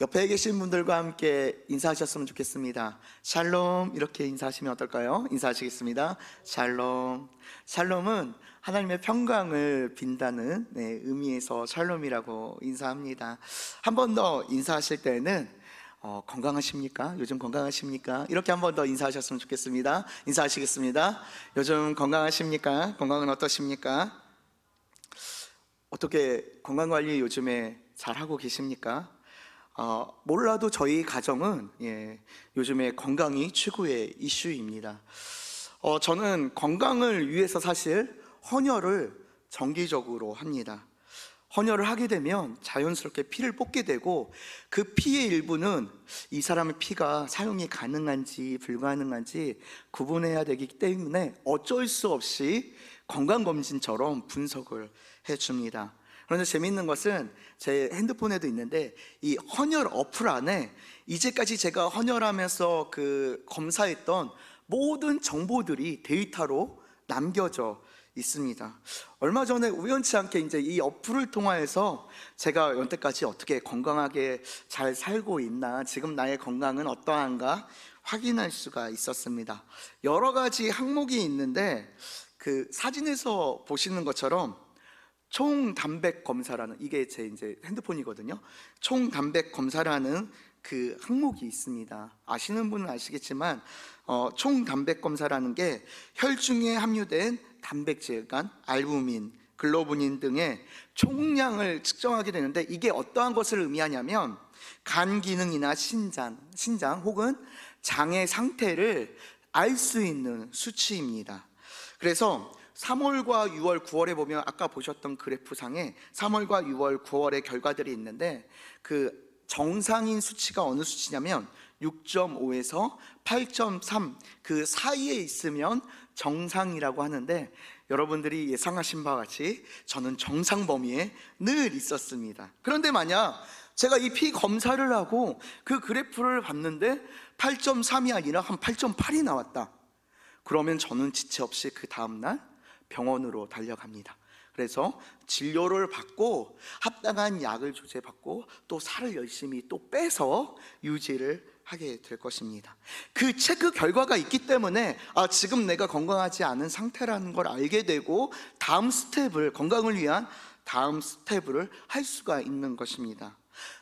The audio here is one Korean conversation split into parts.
옆에 계신 분들과 함께 인사하셨으면 좋겠습니다. 샬롬, 이렇게 인사하시면 어떨까요? 인사하시겠습니다. 샬롬. 샬롬은 하나님의 평강을 빈다는 의미에서 샬롬이라고 인사합니다. 한 번 더 인사하실 때는 건강하십니까? 요즘 건강하십니까? 이렇게 한 번 더 인사하셨으면 좋겠습니다. 인사하시겠습니다. 요즘 건강하십니까? 건강은 어떠십니까? 어떻게 건강관리 요즘에 잘하고 계십니까? 몰라도 저희 가정은 요즘에 건강이 최고의 이슈입니다. 저는 건강을 위해서 사실 헌혈을 정기적으로 합니다. 헌혈을 하게 되면 자연스럽게 피를 뽑게 되고, 그 피의 일부는 이 사람의 피가 사용이 가능한지 불가능한지 구분해야 되기 때문에 어쩔 수 없이 건강검진처럼 분석을 해줍니다. 그런데 재미있는 것은 제 핸드폰에도 있는데, 이 헌혈 어플 안에 이제까지 제가 헌혈하면서 검사했던 모든 정보들이 데이터로 남겨져 있습니다. 얼마 전에 우연치 않게 이제 이 어플을 통해서 제가 여태까지 어떻게 건강하게 잘 살고 있나, 지금 나의 건강은 어떠한가 확인할 수가 있었습니다. 여러 가지 항목이 있는데, 그 사진에서 보시는 것처럼 총단백 검사라는, 이게 제 이제 핸드폰이거든요. 총단백 검사라는 그 항목이 있습니다. 아시는 분은 아시겠지만 총단백 검사라는 게 혈중에 함유된 단백질, 그러니까 알부민, 글로부린 등의 총량을 측정하게 되는데, 이게 어떠한 것을 의미하냐면 간 기능이나 신장 혹은 장의 상태를 알 수 있는 수치입니다. 그래서 3월과 6월, 9월에 보면 아까 보셨던 그래프상에 3월과 6월, 9월의 결과들이 있는데, 그 정상인 수치가 어느 수치냐면 6.5에서 8.3 그 사이에 있으면 정상이라고 하는데, 여러분들이 예상하신 바와 같이 저는 정상 범위에 늘 있었습니다. 그런데 만약 제가 이 피 검사를 하고 그 그래프를 봤는데 8.3이 아니라 한 8.8이 나왔다, 그러면 저는 지체 없이 그 다음날 병원으로 달려갑니다. 그래서 진료를 받고 합당한 약을 조제받고 또 살을 열심히 또 빼서 유지를 하게 될 것입니다. 그 체크 결과가 있기 때문에 지금 내가 건강하지 않은 상태라는 걸 알게 되고, 다음 스텝을, 건강을 위한 다음 스텝을 할 수가 있는 것입니다.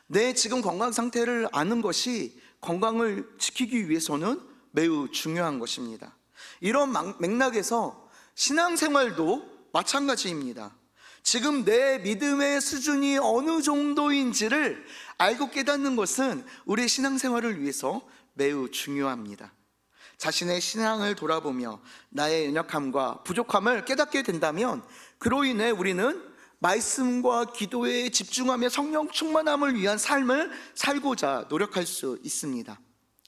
내 지금 건강 상태를 아는 것이 건강을 지키기 위해서는 매우 중요한 것입니다. 이런 맥락에서 신앙생활도 마찬가지입니다. 지금 내 믿음의 수준이 어느 정도인지를 알고 깨닫는 것은 우리 신앙생활을 위해서 매우 중요합니다. 자신의 신앙을 돌아보며 나의 연약함과 부족함을 깨닫게 된다면, 그로 인해 우리는 말씀과 기도에 집중하며 성령 충만함을 위한 삶을 살고자 노력할 수 있습니다.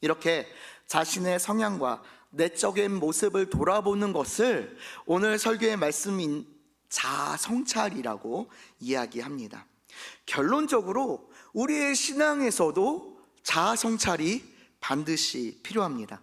이렇게 자신의 성향과 내적인 모습을 돌아보는 것을 오늘 설교의 말씀인 자아성찰이라고 이야기합니다. 결론적으로 우리의 신앙에서도 자아성찰이 반드시 필요합니다.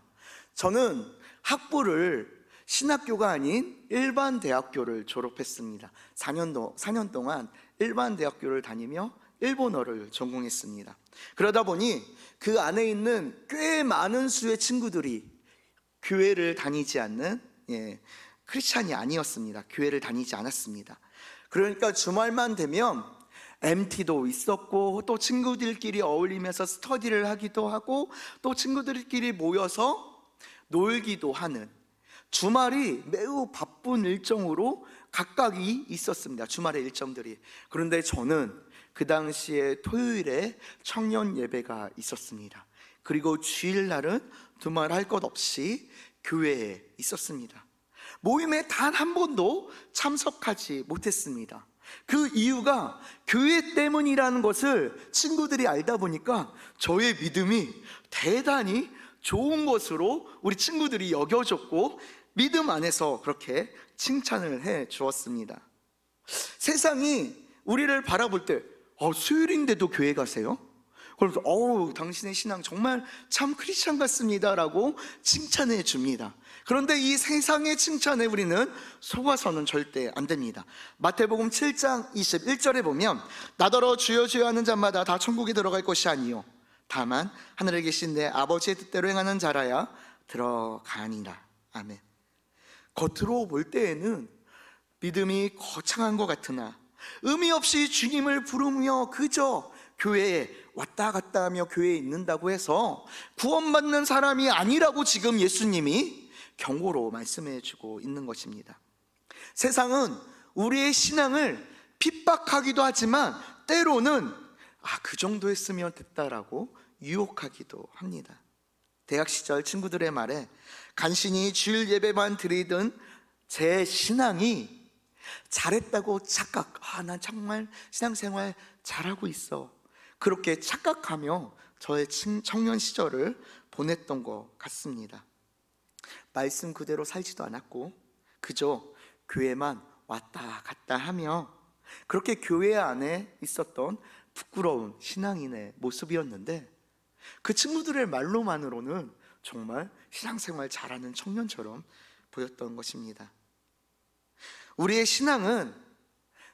저는 학부를 신학교가 아닌 일반 대학교를 졸업했습니다. 4년 동안 일반 대학교를 다니며 일본어를 전공했습니다. 그러다 보니 그 안에 있는 꽤 많은 수의 친구들이 교회를 다니지 않는 크리스찬이 아니었습니다. 교회를 다니지 않았습니다. 그러니까 주말만 되면 MT도 있었고, 또 친구들끼리 어울리면서 스터디를 하기도 하고, 또 친구들끼리 모여서 놀기도 하는, 주말이 매우 바쁜 일정으로 각각이 있었습니다. 주말의 일정들이. 그런데 저는 그 당시에 토요일에 청년 예배가 있었습니다. 그리고 주일날은 두말할 것 없이 교회에 있었습니다. 모임에 단 한 번도 참석하지 못했습니다. 그 이유가 교회 때문이라는 것을 친구들이 알다 보니까 저의 믿음이 대단히 좋은 것으로 우리 친구들이 여겨줬고, 믿음 안에서 그렇게 칭찬을 해 주었습니다. 세상이 우리를 바라볼 때 수요일인데도 교회 가세요? 그러면서 어우, 당신의 신앙 정말 참 크리스찬 같습니다 라고 칭찬해 줍니다. 그런데 이 세상의 칭찬에 우리는 속아서는 절대 안 됩니다. 마태복음 7장 21절에 보면 나더러 주여 주여 하는 자마다 다 천국에 들어갈 것이 아니요 다만 하늘에 계신 내 아버지의 뜻대로 행하는 자라야 들어가니라. 아멘. 겉으로 볼 때에는 믿음이 거창한 것 같으나 의미 없이 주님을 부르며 그저 교회에 왔다 갔다 하며 교회에 있는다고 해서 구원받는 사람이 아니라고 지금 예수님이 경고로 말씀해 주고 있는 것입니다. 세상은 우리의 신앙을 핍박하기도 하지만 때로는 그 정도 했으면 됐다라고 유혹하기도 합니다. 대학 시절 친구들의 말에 간신히 주일 예배만 드리던 제 신앙이 잘했다고 착각, 난 정말 신앙생활 잘하고 있어, 그렇게 착각하며 저의 청년 시절을 보냈던 것 같습니다. 말씀 그대로 살지도 않았고 그저 교회만 왔다 갔다 하며 그렇게 교회 안에 있었던 부끄러운 신앙인의 모습이었는데 그 친구들의 말로만으로는 정말 신앙생활 잘하는 청년처럼 보였던 것입니다. 우리의 신앙은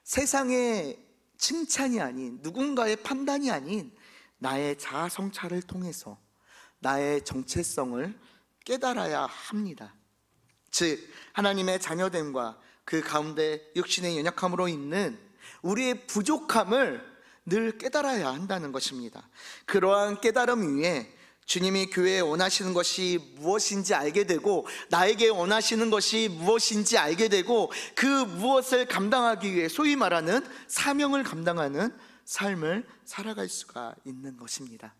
세상의 칭찬이 아닌, 누군가의 판단이 아닌 나의 자아 성찰을 통해서 나의 정체성을 깨달아야 합니다. 즉 하나님의 자녀됨과 그 가운데 육신의 연약함으로 있는 우리의 부족함을 늘 깨달아야 한다는 것입니다. 그러한 깨달음 위에 주님이 교회에 원하시는 것이 무엇인지 알게 되고 나에게 원하시는 것이 무엇인지 알게 되고 그 무엇을 감당하기 위해 소위 말하는 사명을 감당하는 삶을 살아갈 수가 있는 것입니다.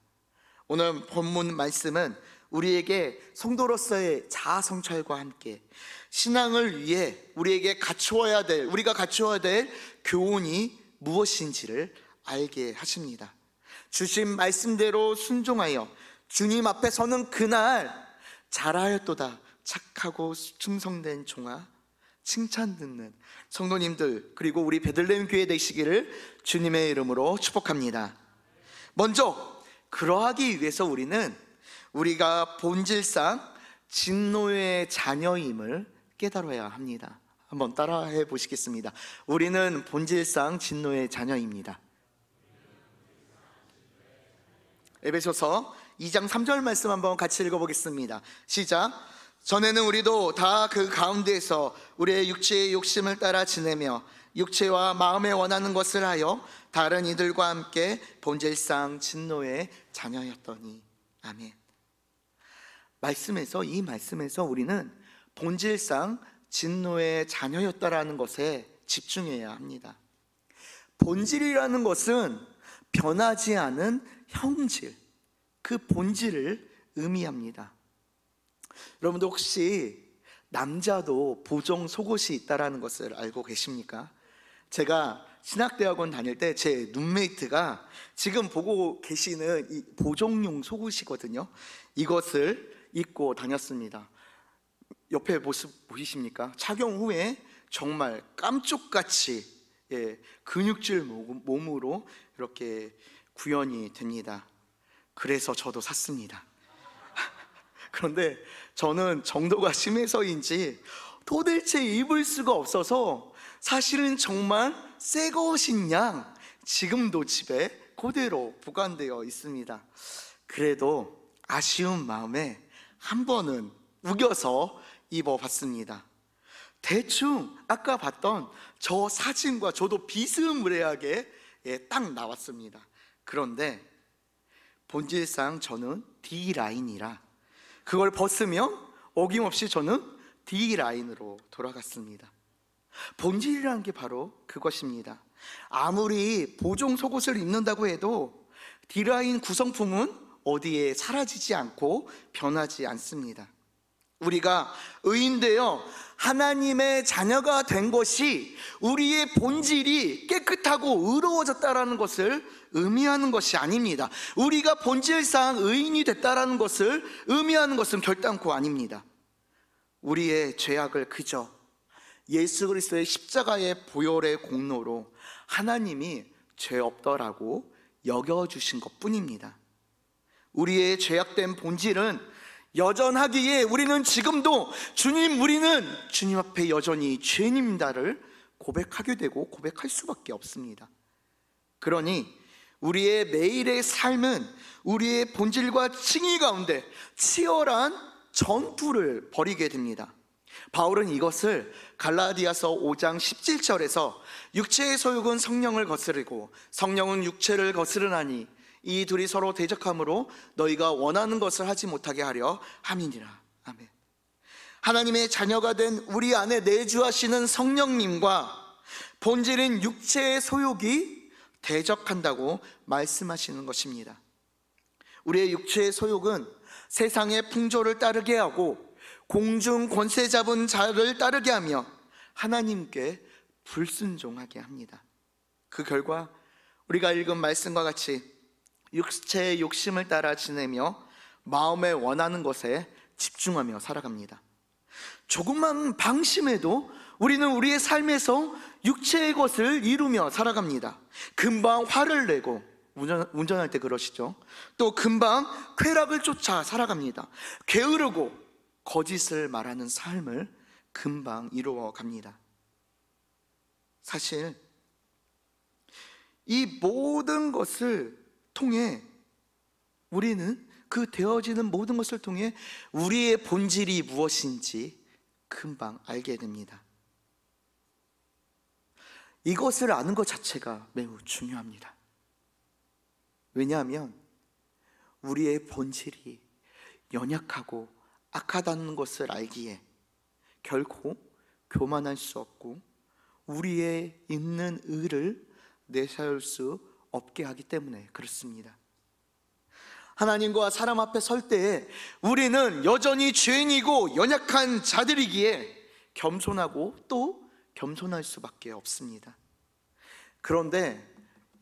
오늘 본문 말씀은 우리에게 성도로서의 자아 성찰과 함께 신앙을 위해 우리가 갖추어야 될 교훈이 무엇인지를 알게 하십니다. 주신 말씀대로 순종하여 주님 앞에 서는 그날 잘하였도다 착하고 충성된 종아, 칭찬 듣는 성도님들 그리고 우리 베들레헴 교회 되시기를 주님의 이름으로 축복합니다. 먼저 그러하기 위해서 우리가 본질상 진노의 자녀임을 깨달아야 합니다. 한번 따라해 보시겠습니다. 우리는 본질상 진노의 자녀입니다. 에베소서 2장 3절 말씀 한번 같이 읽어보겠습니다. 시작. 전에는 우리도 다 그 가운데에서 우리의 육체의 욕심을 따라 지내며 육체와 마음에 원하는 것을 하여 다른 이들과 함께 본질상 진노의 자녀였더니. 아멘. 이 말씀에서 우리는 본질상 진노의 자녀였다라는 것에 집중해야 합니다. 본질이라는 것은 변하지 않은 형질, 그 본질을 의미합니다. 여러분들 혹시 남자도 보종 속옷이 있다는 것을 알고 계십니까? 제가 신학대학원 다닐 때 제 룸메이트가 지금 보고 계시는 이 보종용 속옷이거든요. 이것을 입고 다녔습니다. 옆에 모습 보이십니까? 착용 후에 정말 깜쪽같이 근육질 몸으로 이렇게 구현이 됩니다. 그래서 저도 샀습니다. 그런데 저는 정도가 심해서인지 도대체 입을 수가 없어서 사실은 정말 새 것인 양 지금도 집에 그대로 보관되어 있습니다. 그래도 아쉬운 마음에 한 번은 우겨서 입어봤습니다. 대충 아까 봤던 저 사진과 저도 비스무리하게 딱 나왔습니다. 그런데 본질상 저는 D라인이라 그걸 벗으면 어김없이 저는 D라인으로 돌아갔습니다. 본질이라는 게 바로 그것입니다. 아무리 보종 속옷을 입는다고 해도 D라인 구성품은 어디에 사라지지 않고 변하지 않습니다. 우리가 의인되어 하나님의 자녀가 된 것이 우리의 본질이 깨끗하고 의로워졌다라는 것을 의미하는 것이 아닙니다. 우리가 본질상 의인이 됐다라는 것을 의미하는 것은 결단코 아닙니다. 우리의 죄악을 그저 예수 그리스도의 십자가의 보혈의 공로로 하나님이 죄 없더라고 여겨주신 것 뿐입니다. 우리의 죄악된 본질은 여전하기에 우리는 지금도 우리는 주님 앞에 여전히 죄인입니다를 고백하게 되고 고백할 수밖에 없습니다. 그러니 우리의 매일의 삶은 우리의 본질과 칭의 가운데 치열한 전투를 벌이게 됩니다. 바울은 이것을 갈라디아서 5장 17절에서 육체의 소욕은 성령을 거스르고 성령은 육체를 거스르나니 이 둘이 서로 대적함으로 너희가 원하는 것을 하지 못하게 하려 함이니라. 아멘. 하나님의 자녀가 된 우리 안에 내주하시는 성령님과 본질인 육체의 소욕이 대적한다고 말씀하시는 것입니다. 우리의 육체의 소욕은 세상의 풍조를 따르게 하고 공중 권세 잡은 자를 따르게 하며 하나님께 불순종하게 합니다. 그 결과 우리가 읽은 말씀과 같이 육체의 욕심을 따라 지내며 마음에 원하는 것에 집중하며 살아갑니다. 조금만 방심해도 우리는 우리의 삶에서 육체의 것을 이루며 살아갑니다. 금방 화를 내고 운전할 때 그러시죠. 또 금방 쾌락을 쫓아 살아갑니다. 게으르고 거짓을 말하는 삶을 금방 이루어 갑니다. 사실 이 모든 것을 통해 우리는 그 되어지는 모든 것을 통해 우리의 본질이 무엇인지 금방 알게 됩니다. 이것을 아는 것 자체가 매우 중요합니다. 왜냐하면 우리의 본질이 연약하고 악하다는 것을 알기에 결코 교만할 수 없고 우리의 있는 의를 내세울 수 없게 하기 때문에 그렇습니다. 하나님과 사람 앞에 설 때에 우리는 여전히 죄인이고 연약한 자들이기에 겸손하고 또 겸손할 수밖에 없습니다. 그런데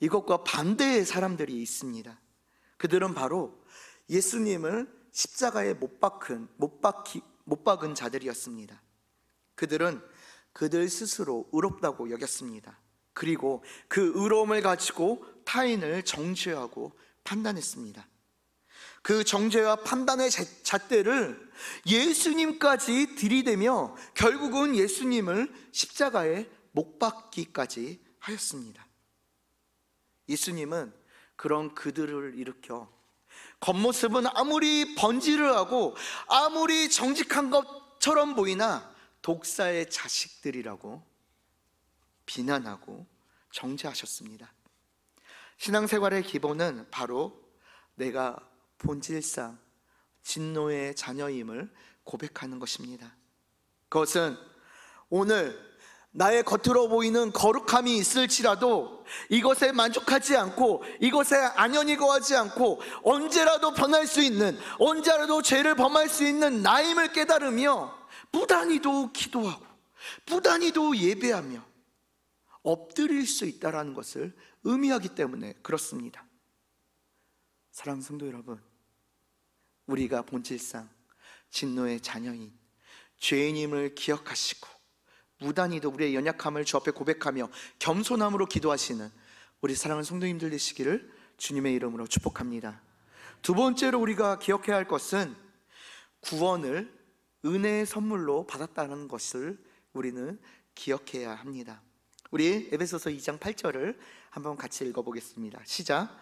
이것과 반대의 사람들이 있습니다. 그들은 바로 예수님을 십자가에 못 박은 자들이었습니다. 그들은 그들 스스로 의롭다고 여겼습니다. 그리고 그 의로움을 가지고 타인을 정죄하고 판단했습니다. 그 정죄와 판단의 잣대를 예수님까지 들이대며 결국은 예수님을 십자가에 못 박기까지 하였습니다. 예수님은 그런 그들을 일으켜 겉모습은 아무리 번지를 하고 아무리 정직한 것처럼 보이나 독사의 자식들이라고 비난하고 정죄하셨습니다. 신앙생활의 기본은 바로 내가 본질상 진노의 자녀임을 고백하는 것입니다. 그것은 오늘 나의 겉으로 보이는 거룩함이 있을지라도 이것에 만족하지 않고 이것에 안연히 거하지 않고 언제라도 변할 수 있는, 언제라도 죄를 범할 수 있는 나임을 깨달으며 부단히도 기도하고 부단히도 예배하며 엎드릴 수 있다는 것을 의미하기 때문에 그렇습니다. 사랑하는 성도 여러분, 우리가 본질상 진노의 자녀인 죄인임을 기억하시고 무단히도 우리의 연약함을 주 앞에 고백하며 겸손함으로 기도하시는 우리 사랑하는 성도님들 되시기를 주님의 이름으로 축복합니다. 두 번째로 우리가 기억해야 할 것은 구원을 은혜의 선물로 받았다는 것을 우리는 기억해야 합니다. 우리 에베소서 2장 8절을 한번 같이 읽어보겠습니다. 시작.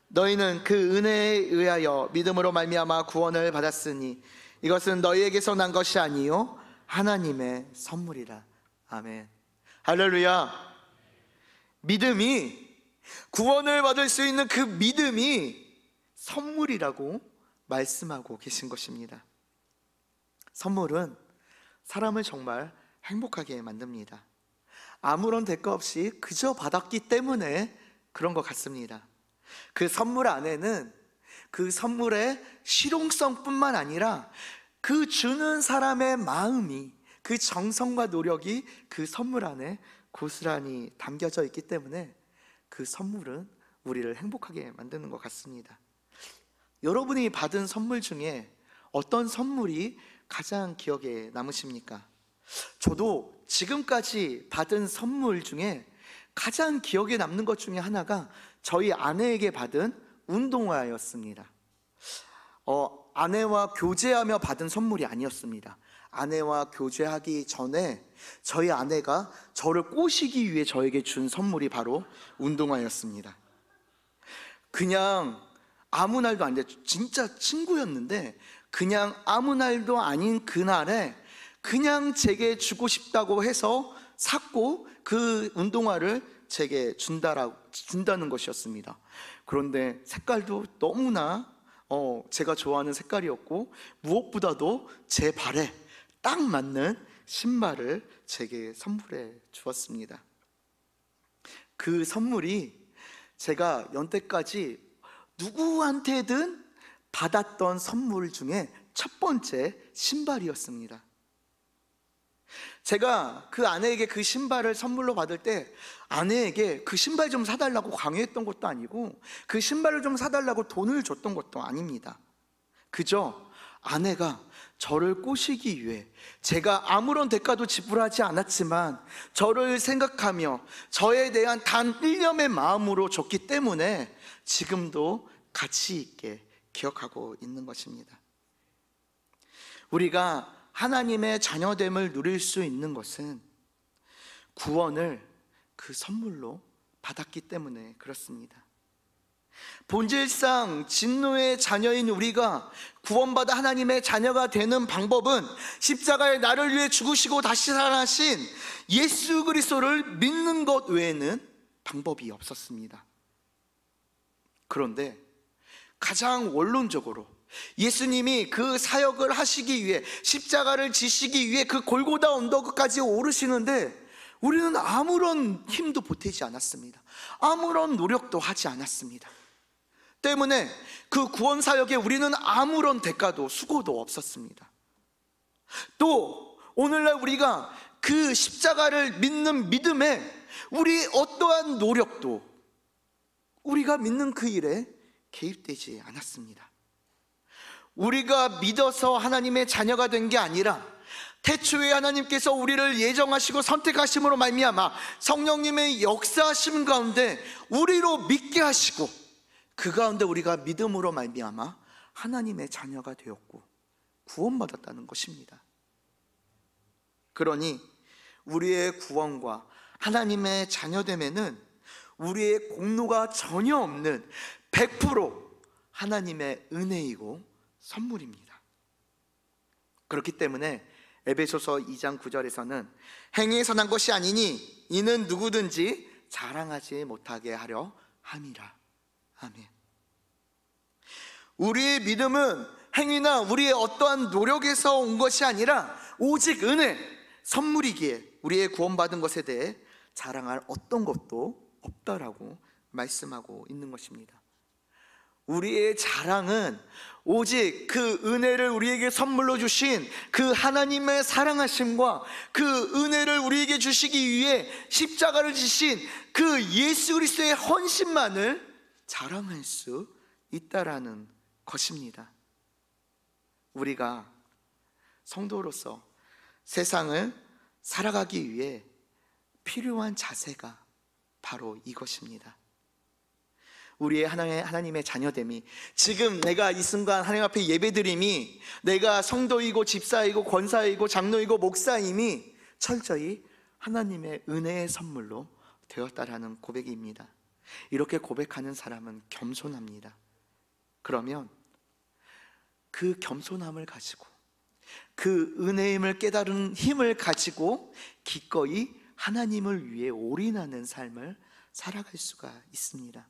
너희는 그 은혜에 의하여 믿음으로 말미암아 구원을 받았으니 이것은 너희에게서 난 것이 아니요 하나님의 선물이라. 아멘. 할렐루야. 믿음이, 구원을 받을 수 있는 그 믿음이 선물이라고 말씀하고 계신 것입니다. 선물은 사람을 정말 행복하게 만듭니다. 아무런 대가 없이 그저 받았기 때문에 그런 것 같습니다. 그 선물 안에는 그 선물의 실용성뿐만 아니라 그 주는 사람의 마음이, 그 정성과 노력이 그 선물 안에 고스란히 담겨져 있기 때문에 그 선물은 우리를 행복하게 만드는 것 같습니다. 여러분이 받은 선물 중에 어떤 선물이 가장 기억에 남으십니까? 저도 지금까지 받은 선물 중에 가장 기억에 남는 것 중에 하나가 저희 아내에게 받은 운동화였습니다. 아내와 교제하며 받은 선물이 아니었습니다. 아내와 교제하기 전에 저희 아내가 저를 꼬시기 위해 저에게 준 선물이 바로 운동화였습니다. 그냥 아무 날도 아닌데, 진짜 친구였는데 그냥 아무 날도 아닌 그날에 그냥 제게 주고 싶다고 해서 샀고, 그 운동화를 제게 준다는 것이었습니다. 그런데 색깔도 너무나 제가 좋아하는 색깔이었고, 무엇보다도 제 발에 딱 맞는 신발을 제게 선물해 주었습니다. 그 선물이 제가 여태까지 누구한테든 받았던 선물 중에 첫 번째 신발이었습니다. 제가 그 아내에게 그 신발을 선물로 받을 때 아내에게 그 신발 좀 사달라고 강요했던 것도 아니고, 그 신발을 좀 사달라고 돈을 줬던 것도 아닙니다. 그저 아내가 저를 꼬시기 위해, 제가 아무런 대가도 지불하지 않았지만 저를 생각하며 저에 대한 단 일념의 마음으로 줬기 때문에 지금도 가치 있게 기억하고 있는 것입니다. 우리가 하나님의 자녀됨을 누릴 수 있는 것은 구원을 그 선물로 받았기 때문에 그렇습니다. 본질상 진노의 자녀인 우리가 구원받아 하나님의 자녀가 되는 방법은 십자가에 나를 위해 죽으시고 다시 살아나신 예수 그리스도를 믿는 것 외에는 방법이 없었습니다. 그런데 가장 원론적으로 예수님이 그 사역을 하시기 위해, 십자가를 지시기 위해 그 골고다 언덕까지 오르시는데 우리는 아무런 힘도 보태지 않았습니다. 아무런 노력도 하지 않았습니다. 때문에 그 구원 사역에 우리는 아무런 대가도 수고도 없었습니다. 또 오늘날 우리가 그 십자가를 믿는 믿음에 우리 어떠한 노력도 우리가 믿는 그 일에 개입되지 않았습니다. 우리가 믿어서 하나님의 자녀가 된 게 아니라 태초에 하나님께서 우리를 예정하시고 선택하심으로 말미암아 성령님의 역사하심 가운데 우리로 믿게 하시고, 그 가운데 우리가 믿음으로 말미암아 하나님의 자녀가 되었고 구원받았다는 것입니다. 그러니 우리의 구원과 하나님의 자녀됨에는 우리의 공로가 전혀 없는 100% 하나님의 은혜이고 선물입니다. 그렇기 때문에 에베소서 2장 9절에서는 행위에 선한 것이 아니니 이는 누구든지 자랑하지 못하게 하려 함이라. 아멘. 우리의 믿음은 행위나 우리의 어떠한 노력에서 온 것이 아니라 오직 은혜, 선물이기에 우리의 구원받은 것에 대해 자랑할 어떤 것도 없다라고 말씀하고 있는 것입니다. 우리의 자랑은 오직 그 은혜를 우리에게 선물로 주신 그 하나님의 사랑하심과 그 은혜를 우리에게 주시기 위해 십자가를 지신 그 예수 그리스도의 헌신만을 자랑할 수 있다라는 것입니다. 우리가 성도로서 세상을 살아가기 위해 필요한 자세가 바로 이것입니다. 우리의 하나님의 자녀됨이, 지금 내가 이 순간 하나님 앞에 예배드림이, 내가 성도이고 집사이고 권사이고 장로이고 목사임이 철저히 하나님의 은혜의 선물로 되었다라는 고백입니다. 이렇게 고백하는 사람은 겸손합니다. 그러면 그 겸손함을 가지고, 그 은혜임을 깨달은 힘을 가지고 기꺼이 하나님을 위해 올인하는 삶을 살아갈 수가 있습니다.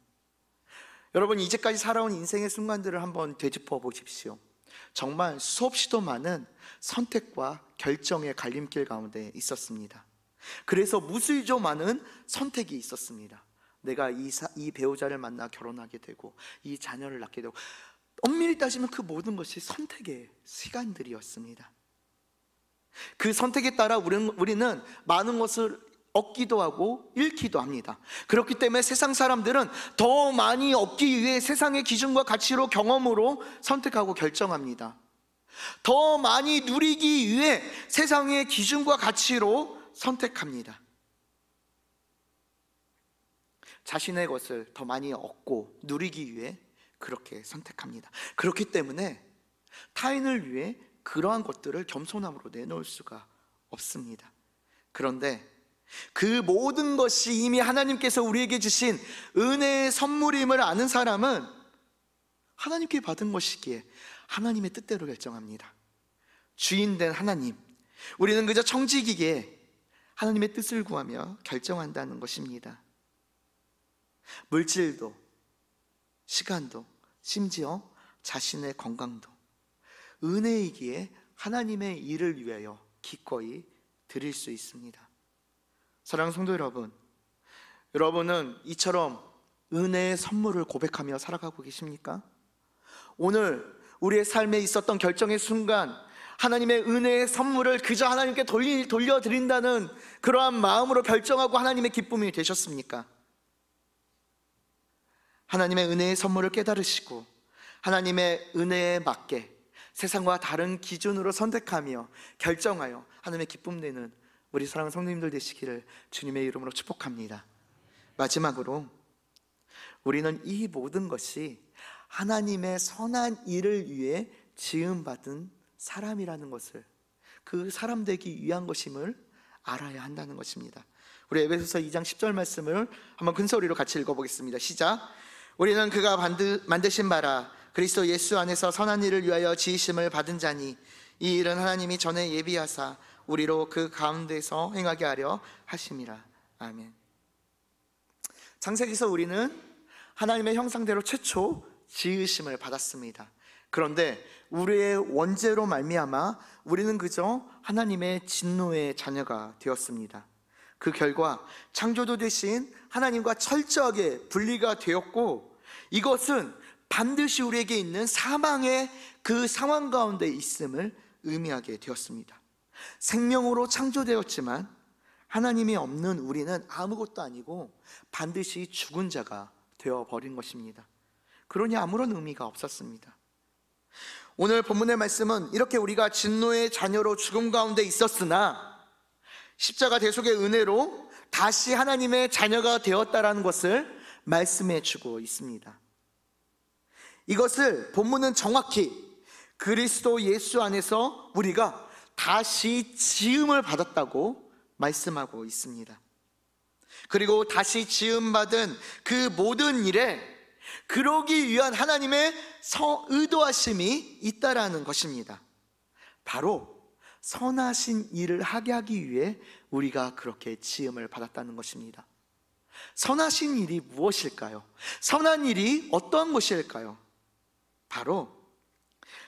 여러분, 이제까지 살아온 인생의 순간들을 한번 되짚어 보십시오. 정말 수없이도 많은 선택과 결정의 갈림길 가운데 있었습니다. 그래서 무수히도 많은 선택이 있었습니다. 내가 이 배우자를 만나 결혼하게 되고 이 자녀를 낳게 되고, 엄밀히 따지면 그 모든 것이 선택의 시간들이었습니다. 그 선택에 따라 우리는 많은 것을 얻기도 하고 잃기도 합니다. 그렇기 때문에 세상 사람들은 더 많이 얻기 위해 세상의 기준과 가치로, 경험으로 선택하고 결정합니다. 더 많이 누리기 위해 세상의 기준과 가치로 선택합니다. 자신의 것을 더 많이 얻고 누리기 위해 그렇게 선택합니다. 그렇기 때문에 타인을 위해 그러한 것들을 겸손함으로 내놓을 수가 없습니다. 그런데 그 모든 것이 이미 하나님께서 우리에게 주신 은혜의 선물임을 아는 사람은 하나님께 받은 것이기에 하나님의 뜻대로 결정합니다. 주인된 하나님, 우리는 그저 청지기기에 하나님의 뜻을 구하며 결정한다는 것입니다. 물질도, 시간도, 심지어 자신의 건강도 은혜이기에 하나님의 일을 위하여 기꺼이 드릴 수 있습니다. 사랑하는 성도 여러분, 여러분은 이처럼 은혜의 선물을 고백하며 살아가고 계십니까? 오늘 우리의 삶에 있었던 결정의 순간 하나님의 은혜의 선물을 그저 하나님께 돌려드린다는 그러한 마음으로 결정하고 하나님의 기쁨이 되셨습니까? 하나님의 은혜의 선물을 깨달으시고 하나님의 은혜에 맞게 세상과 다른 기준으로 선택하며 결정하여 하나님의 기쁨 내는 우리 사랑하는 성도님들 되시기를 주님의 이름으로 축복합니다. 마지막으로 우리는 이 모든 것이 하나님의 선한 일을 위해 지음받은 사람이라는 것을, 그 사람 되기 위한 것임을 알아야 한다는 것입니다. 우리 에베소서 2장 10절 말씀을 한번 큰 소리로 같이 읽어보겠습니다. 시작. 우리는 그가 만드신 바라 그리스도 예수 안에서 선한 일을 위하여 지으심을 받은 자니 이 일은 하나님이 전에 예비하사 우리로 그 가운데서 행하게 하려 하심이라. 아멘. 창세기에서 우리는 하나님의 형상대로 최초 지으심을 받았습니다. 그런데 우리의 원죄로 말미암아 우리는 그저 하나님의 진노의 자녀가 되었습니다. 그 결과 창조주 되신 하나님과 철저하게 분리가 되었고, 이것은 반드시 우리에게 있는 사망의 그 상황 가운데 있음을 의미하게 되었습니다. 생명으로 창조되었지만 하나님이 없는 우리는 아무것도 아니고 반드시 죽은 자가 되어버린 것입니다. 그러니 아무런 의미가 없었습니다. 오늘 본문의 말씀은 이렇게 우리가 진노의 자녀로 죽음 가운데 있었으나 십자가 대속의 은혜로 다시 하나님의 자녀가 되었다라는 것을 말씀해 주고 있습니다. 이것을 본문은 정확히 그리스도 예수 안에서 우리가 다시 지음을 받았다고 말씀하고 있습니다. 그리고 다시 지음받은 그 모든 일에 그러기 위한 하나님의 의도하심이 있다라는 것입니다. 바로 선하신 일을 하게 하기 위해 우리가 그렇게 지음을 받았다는 것입니다. 선하신 일이 무엇일까요? 선한 일이 어떠한 것일까요? 바로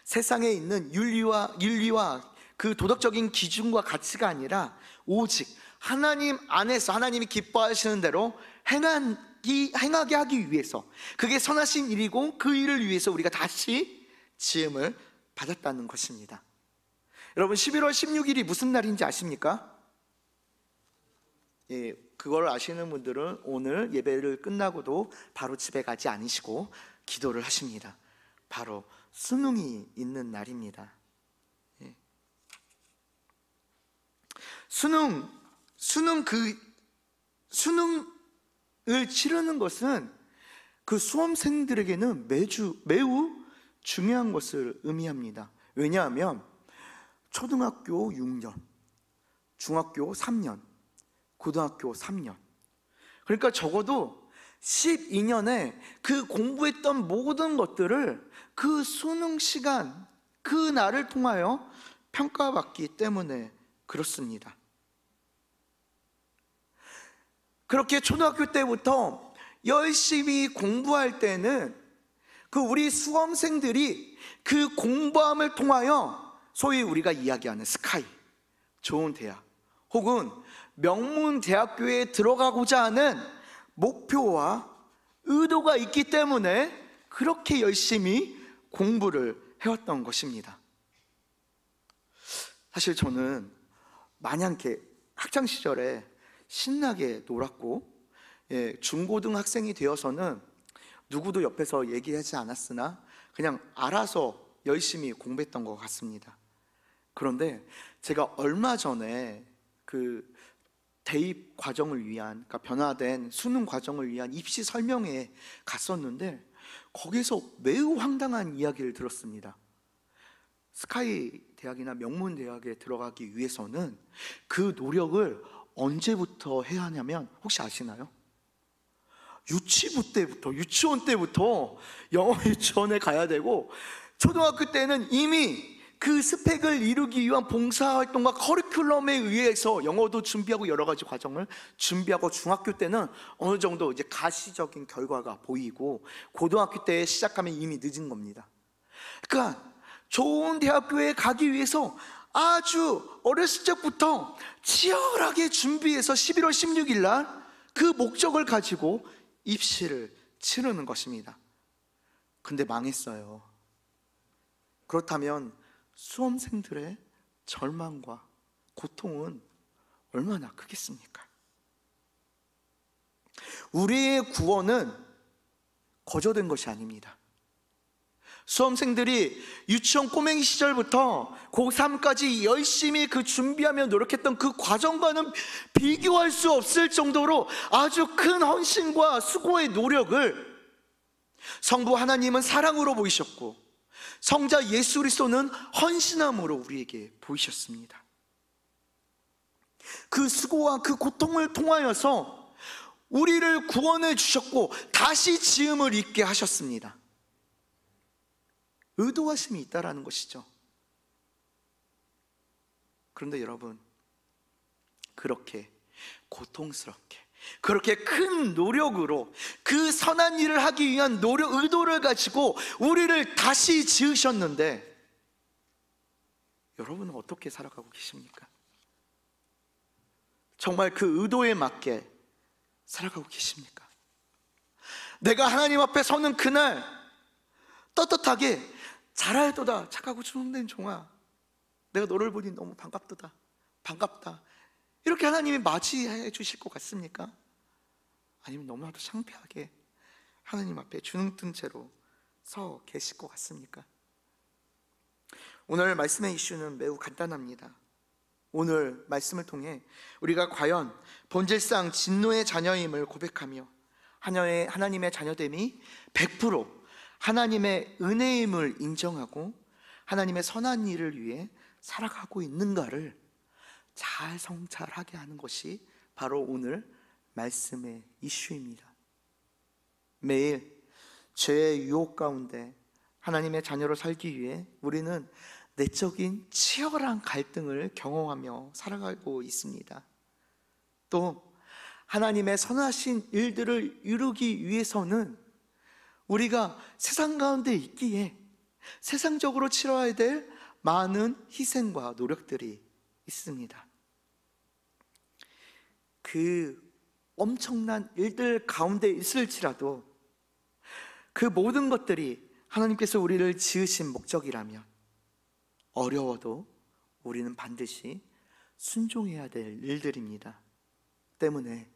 세상에 있는 윤리와 그 도덕적인 기준과 가치가 아니라 오직 하나님 안에서 하나님이 기뻐하시는 대로 행하게 하기 위해서, 그게 선하신 일이고 그 일을 위해서 우리가 다시 지음을 받았다는 것입니다. 여러분, 11월 16일이 무슨 날인지 아십니까? 예, 그걸 아시는 분들은 오늘 예배를 끝나고도 바로 집에 가지 않으시고 기도를 하십니다. 바로 수능이 있는 날입니다. 예. 수능을 치르는 것은 그 수험생들에게는 매우 중요한 것을 의미합니다. 왜냐하면 초등학교 6년, 중학교 3년, 고등학교 3년, 그러니까 적어도 12년에 그 공부했던 모든 것들을 그 수능 시간, 그 날을 통하여 평가받기 때문에 그렇습니다. 그렇게 초등학교 때부터 열심히 공부할 때는 그 우리 수험생들이 그 공부함을 통하여 소위 우리가 이야기하는 스카이, 좋은 대학 혹은 명문 대학교에 들어가고자 하는 목표와 의도가 있기 때문에 그렇게 열심히 공부를 해왔던 것입니다. 사실 저는 마냥 이렇게 학창 시절에 신나게 놀았고, 중고등학생이 되어서는 누구도 옆에서 얘기하지 않았으나 그냥 알아서 열심히 공부했던 것 같습니다. 그런데 제가 얼마 전에 그 대입 과정을 위한, 그러니까 변화된 수능 과정을 위한 입시 설명회에 갔었는데 거기서 매우 황당한 이야기를 들었습니다. 스카이 대학이나 명문 대학에 들어가기 위해서는 그 노력을 언제부터 해야 하냐면 혹시 아시나요? 유치원 때부터 영어 유치원에 가야 되고, 초등학교 때는 이미 그 스펙을 이루기 위한 봉사활동과 커리큘럼에 의해서 영어도 준비하고 여러 가지 과정을 준비하고, 중학교 때는 어느 정도 이제 가시적인 결과가 보이고, 고등학교 때 시작하면 이미 늦은 겁니다. 그러니까 좋은 대학교에 가기 위해서 아주 어렸을 적부터 치열하게 준비해서 11월 16일 날 그 목적을 가지고 입시를 치르는 것입니다. 근데 망했어요. 그렇다면 수험생들의 절망과 고통은 얼마나 크겠습니까? 우리의 구원은 거저된 것이 아닙니다. 수험생들이 유치원 꼬맹이 시절부터 고3까지 열심히 그 준비하며 노력했던 그 과정과는 비교할 수 없을 정도로 아주 큰 헌신과 수고의 노력을 성부 하나님은 사랑으로 보이셨고, 성자 예수 그리스도는 헌신함으로 우리에게 보이셨습니다. 그 수고와 그 고통을 통하여서 우리를 구원해 주셨고 다시 지음을 입게 하셨습니다. 의도하심이 있다라는 것이죠. 그런데 여러분, 그렇게 고통스럽게, 그렇게 큰 노력으로 그 선한 일을 하기 위한 의도를 가지고 우리를 다시 지으셨는데, 여러분은 어떻게 살아가고 계십니까? 정말 그 의도에 맞게 살아가고 계십니까? 내가 하나님 앞에 서는 그날 떳떳하게 잘하였도다 착하고 충성된 종아, 내가 너를 보니 너무 반갑다 이렇게 하나님이 맞이해 주실 것 같습니까? 아니면 너무나도 창피하게 하나님 앞에 주눅 든 채로 서 계실 것 같습니까? 오늘 말씀의 이슈는 매우 간단합니다. 오늘 말씀을 통해 우리가 과연 본질상 진노의 자녀임을 고백하며 하나님의 자녀됨이 100% 하나님의 은혜임을 인정하고 하나님의 선한 일을 위해 살아가고 있는가를 잘 성찰하게 하는 것이 바로 오늘 말씀의 이슈입니다. 매일 죄의 유혹 가운데 하나님의 자녀로 살기 위해 우리는 내적인 치열한 갈등을 경험하며 살아가고 있습니다. 또 하나님의 선하신 일들을 이루기 위해서는 우리가 세상 가운데 있기에 세상적으로 치러야 될 많은 희생과 노력들이 있습니다. 그 엄청난 일들 가운데 있을지라도 그 모든 것들이 하나님께서 우리를 지으신 목적이라면 어려워도 우리는 반드시 순종해야 될 일들입니다. 때문에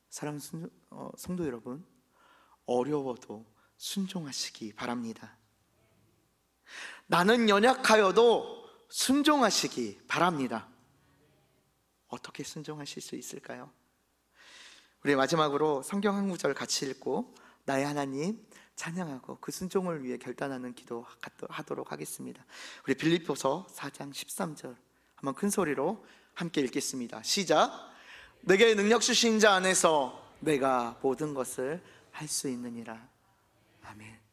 사랑하는 성도 여러분, 어려워도 순종하시기 바랍니다. 나는 연약하여도 순종하시기 바랍니다. 어떻게 순종하실 수 있을까요? 우리 마지막으로 성경 한 구절 같이 읽고 나의 하나님 찬양하고 그 순종을 위해 결단하는 기도 하도록 하겠습니다. 우리 빌립보서 4장 13절 한번 큰 소리로 함께 읽겠습니다. 시작. 내게 능력 주신 자 안에서 내가 모든 것을 할 수 있느니라. 아멘.